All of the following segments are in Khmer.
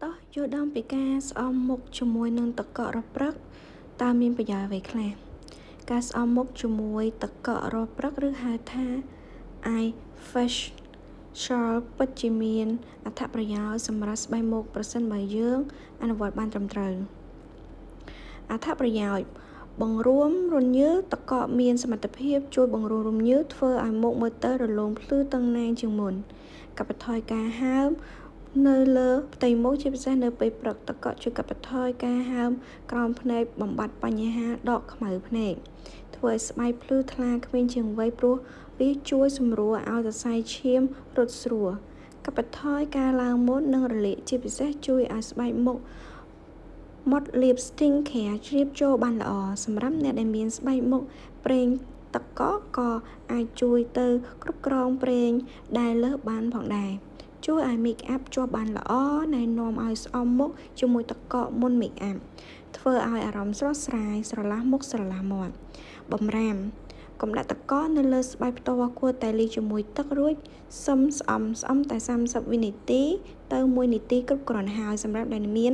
តោះយល់ដឹងពីការស្អំមុខជាមួយនឹងទឹកកករព្រឹកតើមានប្រយោជន៍អ្វីខ្លះការស្អំមុខជាមួយទឹកកករព្រឹកឬហៅថា eye facial ពិតជាមានអត្ថប្រយោជន៍សម្រាប់ស្បែកមុខប្រសិនបើយើងអនុវត្តបានត្រឹមត្រូវអត្ថប្រយោជន៍បង្រួមរន្ញើទឹកកកមានសមត្ថភាពជួយបង្រួមរន្ញើធ្វើឲ្យមុខមើលទៅរលោងភ្លឺតឹងណែនជាងមុនកាត់បន្ថយការហើមនៅលើផ្ទៃមុខជាពិសេសនៅពេលព្រឹកទឹកកកជួយកាត់បន្ថយការហើមក្រោមភ្នែកបំបាត់បញ្ហាដកខ្មៅភ្នែកធ្វើឲ្យស្បែកភ្លឺថ្លាក្មេងជាងវ័យព្រោះវាជួយសម្រួលឲ្យសរសៃឈាមរត់ស្រួលកាត់បន្ថយការឡើងមុននិងរលាកជាពិសេសជួយឲ្យស្បែកមុខមាត់លាប skincare ជ្រាបចូលបានល្អសម្រាប់អ្នកដែលមានស្បែកមុខប្រេងទឹកកកក៏អាចជួយទៅគ្រប់គ្រងប្រេងដែលលើសបានផងដែរជួយឲ្យ make up ជាប់បានល្អណែនាំឲ្យស្អំមុខជាមួយទឹកកកមុន make up ធ្វើឲ្យអារម្មណ៍ស្រស់ស្រាយស្រឡះមុខស្រឡះមាត់បំរាមកុំដាក់ទឹកកកនៅលើស្បែកផ្ទាល់គួរតែលាយជាមួយទឹករួចសឹមស្អំតែ30វិនាទីទៅ1នាទីគ្រប់គ្រាន់ហើយសម្រាប់ដែលមាន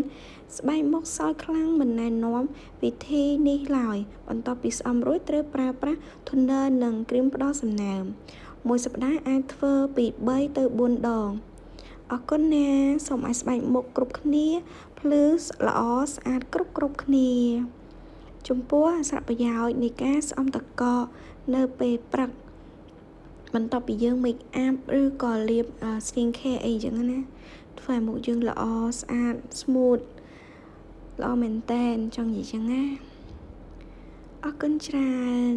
ស្បែកមុខសើចខ្លាំងមិនណែនាំវិធីនេះឡើយបន្ទាប់ពីស្អំរួចត្រូវប្រើប្រាស់ toner និងគ្រីមផ្ដល់សំណើមមួយសប្តាហ៍អាចធ្វើពី3ទៅ4ដងអរគុណណាសូមឲ្យស្បែកមុខគ្រប់គ្នាភ្លឺល្អស្អាតគ្រប់គ្នាចំពោះអត្ថប្រយោជន៍នៃការស្អំទឹកកកនៅពេលព្រឹកបន្ទាប់ពីយើង make up ឬក៏លាប skincare អីចឹងណាធ្វើឲ្យមុខយើងល្អស្អាត smooth ល្អមែនតើចង់និយាយចឹងណាអរគុណច្រើន